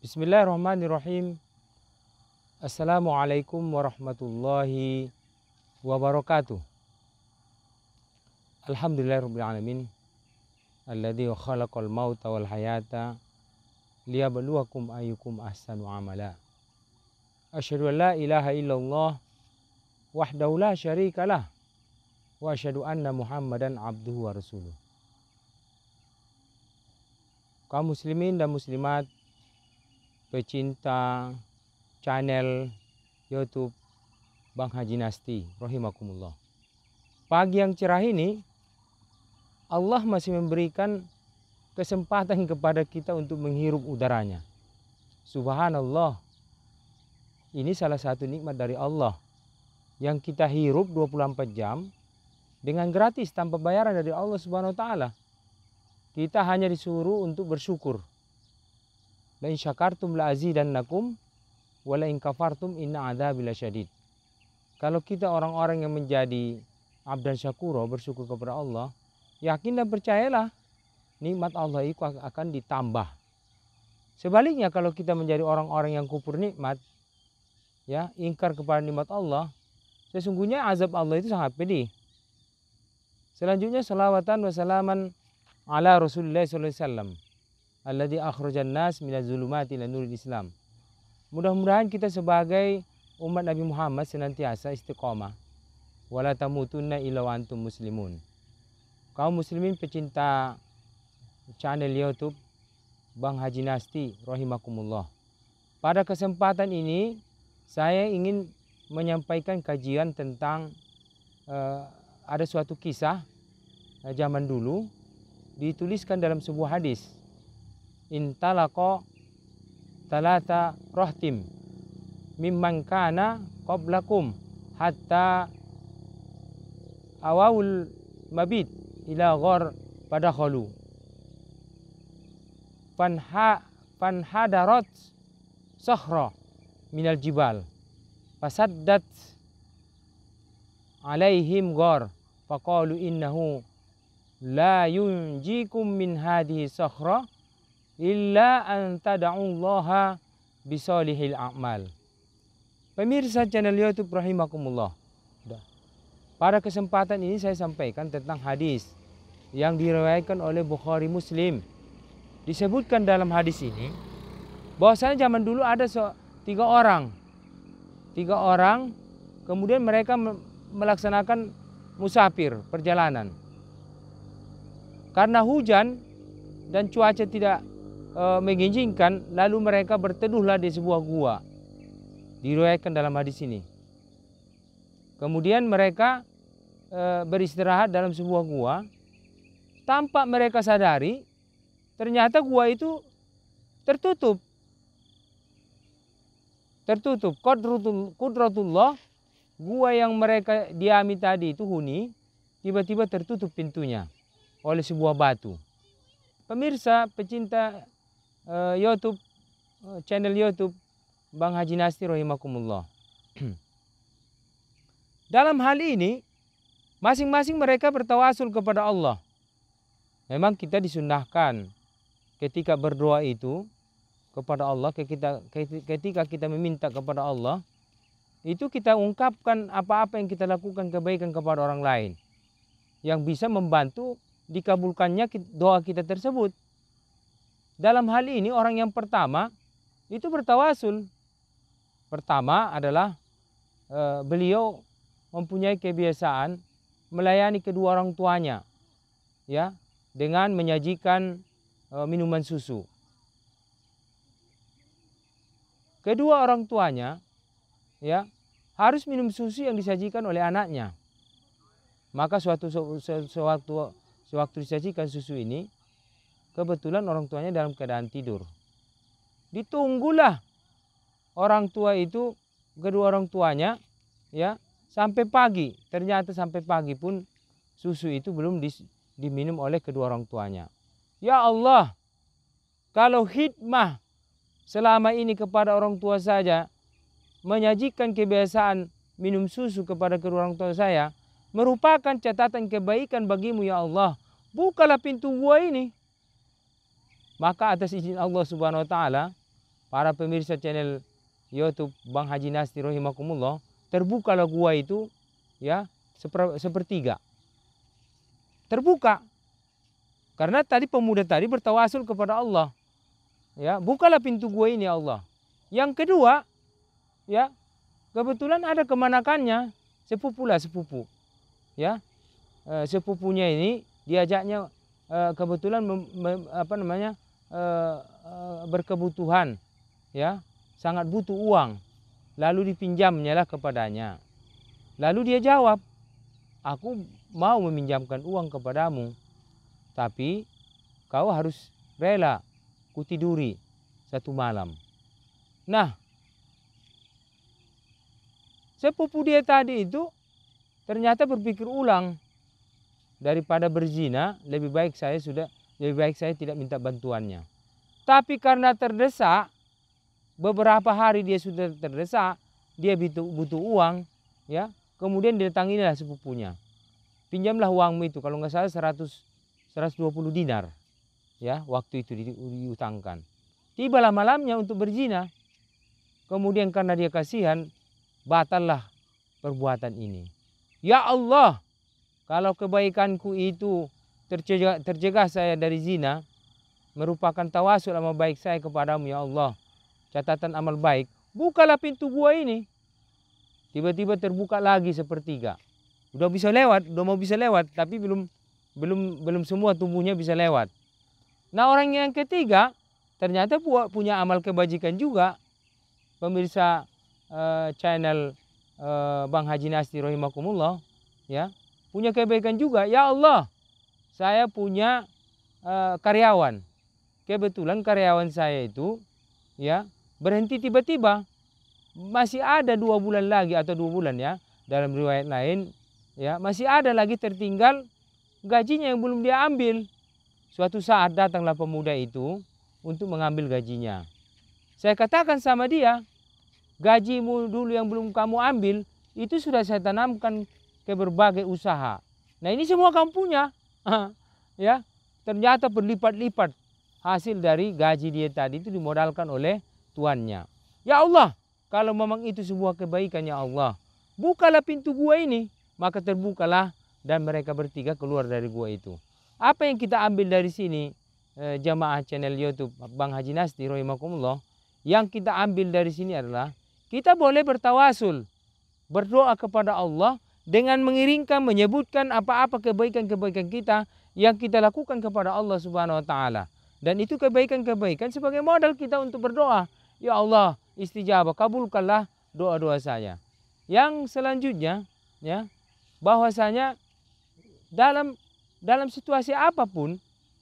Bismillahirrahmanirrahim. Assalamualaikum warahmatullahi wabarakatuh. Alhamdulillahirabbil alamin. Alladzi khalaqal mauta wal hayata liyabluwakum ayyukum ahsanu amala. Asyhadu an la ilaha illallah wahdahu la syarikalah wa asyhadu anna Muhammadan abduhu wa rasuluh. Kaum muslimin dan muslimat, pecinta channel YouTube Bang Haji Nasti, rahimakumullah. Pagi yang cerah ini, Allah masih memberikan kesempatan kepada kita untuk menghirup udaranya. Subhanallah, ini salah satu nikmat dari Allah yang kita hirup 24 jam dengan gratis tanpa bayaran dari Allah Subhanahu wa taala. Kita hanya disuruh untuk bersyukur. La in syakartum la azidannakum wa la in kafartum inna adzabi lasyadid. Kalau kita orang-orang yang menjadi abdan syakuro, bersyukur kepada Allah, yakin dan percayalah nikmat Allah itu akan ditambah. Sebaliknya kalau kita menjadi orang-orang yang kufur nikmat, ya, ingkar kepada nikmat Allah, sesungguhnya azab Allah itu sangat pedih. Selanjutnya salawatan wa salaman ala Rasulullah sallallahu alaihi wasallam alladzi akhrajan nas minaz zulumati ila nuril Islam. Mudah-mudahan kita sebagai umat Nabi Muhammad senantiasa istiqomah. Wala tamutunna illa wa antum muslimun. Kaum muslimin pecinta channel YouTube Bang Haji Nasti, rahimakumullah. Pada kesempatan ini saya ingin menyampaikan kajian tentang ada suatu kisah zaman dulu dituliskan dalam sebuah hadis. Intalaqa talata rohtim mimman kana qablakum hatta awawul mabit ila ghar padakhalu fanhadarat sahra minal jibal fasaddat alaihim ghar faqalu innahu la yunjikum min hadhihi sahra illa an tada'ullaha bisolihil a'mal. Pemirsa channel YouTube rahimakumullah. Pada kesempatan ini saya sampaikan tentang hadis yang diriwayatkan oleh Bukhari Muslim. Disebutkan dalam hadis ini bahwasanya zaman dulu ada tiga orang kemudian mereka melaksanakan musafir, perjalanan. Karena hujan dan cuaca tidak mengizinkan, lalu mereka berteduhlah di sebuah gua. Diriwayatkan dalam hadis ini. Kemudian mereka beristirahat dalam sebuah gua. Tanpa mereka sadari, ternyata gua itu tertutup. Qudratullah, gua yang mereka diami tadi itu huni, tiba-tiba tertutup pintunya oleh sebuah batu. Pemirsa pecinta YouTube, channel YouTube Bang Haji Nasti rahimakumullah. Dalam hal ini masing-masing mereka bertawasul kepada Allah. Memang kita disunnahkan ketika berdoa itu kepada Allah, ketika kita meminta kepada Allah, itu kita ungkapkan apa-apa yang kita lakukan kebaikan kepada orang lain yang bisa membantu dikabulkannya doa kita tersebut. Dalam hal ini orang yang pertama itu bertawasul. Pertama adalah beliau mempunyai kebiasaan melayani kedua orang tuanya, ya, dengan menyajikan minuman susu. Kedua orang tuanya, ya, harus minum susu yang disajikan oleh anaknya. Maka sewaktu disajikan susu ini, kebetulan orang tuanya dalam keadaan tidur. Ditunggulah orang tua itu, kedua orang tuanya, ya, sampai pagi. Ternyata sampai pagi pun susu itu belum diminum oleh kedua orang tuanya. Ya Allah, kalau khidmah selama ini kepada orang tua saja, menyajikan kebiasaan minum susu kepada kedua orang tua saya, merupakan catatan kebaikan bagimu ya Allah. Bukalah pintu gua ini. Maka atas izin Allah Subhanahu wa taala, para pemirsa channel YouTube Bang Haji Nasti rahimakumullah, terbukalah gua itu ya sepertiga. Terbuka. Karena tadi pemuda tadi bertawasul kepada Allah. Ya, bukalah pintu gua ini ya Allah. Yang kedua, ya, kebetulan ada kemanakannya, sepupu. Ya. Sepupunya ini diajaknya kebetulan berkebutuhan, ya, sangat butuh uang, lalu dipinjamnya lah kepadanya. Lalu dia jawab, aku mau meminjamkan uang kepadamu, tapi kau harus rela kutiduri 1 malam. Nah, sepupu dia tadi itu ternyata berpikir ulang, daripada berzina lebih baik saya tidak minta bantuannya. Tapi karena terdesak, beberapa hari dia sudah terdesak, dia butuh uang, ya. Kemudian didatangilah sepupunya. Pinjamlah uangmu itu, kalau nggak salah 120 dinar. Ya, waktu itu diutangkan. Tibalah malamnya untuk berzina. Kemudian karena dia kasihan, batallah perbuatan ini. Ya Allah, kalau kebaikanku itu tercegah saya dari zina, merupakan tawasul amal baik saya kepadamu ya Allah, catatan amal baik, bukalah pintu gua ini. Tiba-tiba terbuka lagi sepertiga. Udah mau bisa lewat, tapi belum semua tubuhnya bisa lewat. Nah, orang yang ketiga ternyata punya amal kebajikan juga. Pemirsa channel Bang Haji Nasti rahimakumullah, ya, punya kebaikan juga. Ya Allah, saya punya karyawan. Kebetulan karyawan saya itu, ya, berhenti tiba-tiba. Masih ada 2 bulan lagi atau 2 bulan, ya. Dalam riwayat lain, ya, masih ada lagi tertinggal gajinya yang belum dia ambil. Suatu saat datanglah pemuda itu untuk mengambil gajinya. Saya katakan sama dia, gajimu dulu yang belum kamu ambil, itu sudah saya tanamkan ke berbagai usaha. Nah, ini semua kamu punya. Ya, ternyata berlipat-lipat hasil dari gaji dia tadi itu dimodalkan oleh tuannya. Ya Allah, kalau memang itu sebuah kebaikan ya Allah, bukalah pintu gua ini. Maka terbukalah dan mereka bertiga keluar dari gua itu. Apa yang kita ambil dari sini, jamaah channel YouTube Bang Haji Nasti rahimakumullah, yang kita ambil dari sini adalah kita boleh bertawasul, berdoa kepada Allah dengan menyebutkan apa-apa kebaikan-kebaikan kita yang kita lakukan kepada Allah Subhanahu wa taala. Dan itu kebaikan-kebaikan sebagai modal kita untuk berdoa. Ya Allah, istijabah, kabulkanlah doa-doa saya. Yang selanjutnya, ya, bahwasanya dalam situasi apapun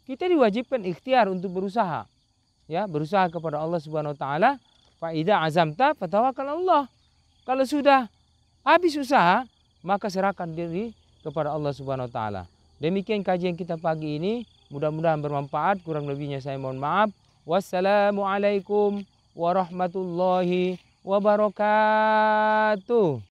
kita diwajibkan ikhtiar untuk berusaha. Ya, berusaha kepada Allah Subhanahu wa taala. Fa idza azamta fatawakkal Allah. Kalau sudah habis usaha, maka serahkan diri kepada Allah Subhanahu wa taala. Demikian kajian kita pagi ini, mudah-mudahan bermanfaat. Kurang lebihnya saya mohon maaf. Wassalamualaikum warahmatullahi wabarakatuh.